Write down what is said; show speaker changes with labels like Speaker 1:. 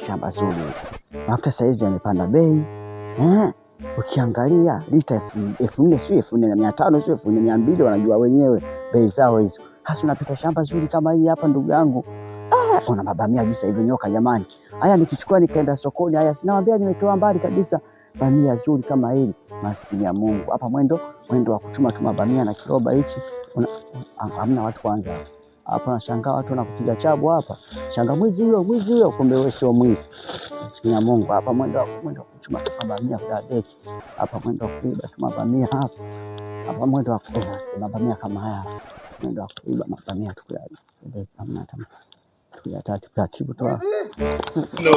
Speaker 1: shamba zuri. Mafuta sasa hivi yamepanda bei. Ukiangalia lita 4,000 sio 4,500 sio 4,200, wanajua wenyewe bei zao hizo. Hasa unapita shamba zuri kama hili hapa ndugu yangu. Kuna mabamia jinsi hivyo nyoka jamani. Haya nikichukua nikaenda sokoni, haya sinawaambia nimetoa mbali kabisa. Bamia zuri kama hili, maskini ya Mungu. Hapa mwendo wa kuchuma tu bamia na kiroba hichi. Hamna watu kwanza. Hapa nashangaa watu wanakupiga chabu hapa. Shanga mwizi huyo, kumbe wewe sio mwizi. Maskini ya Mungu. Hapa mwendo wa kuchuma tu bamia kwa deki. Hapa mwendo wa kuiba tu bamia hapa. Hapa mwendo wa kuiba bamia kama haya. Mwendo wa kuiba bamia tu kwa deki. Hamna hata ya taratibu toa. No.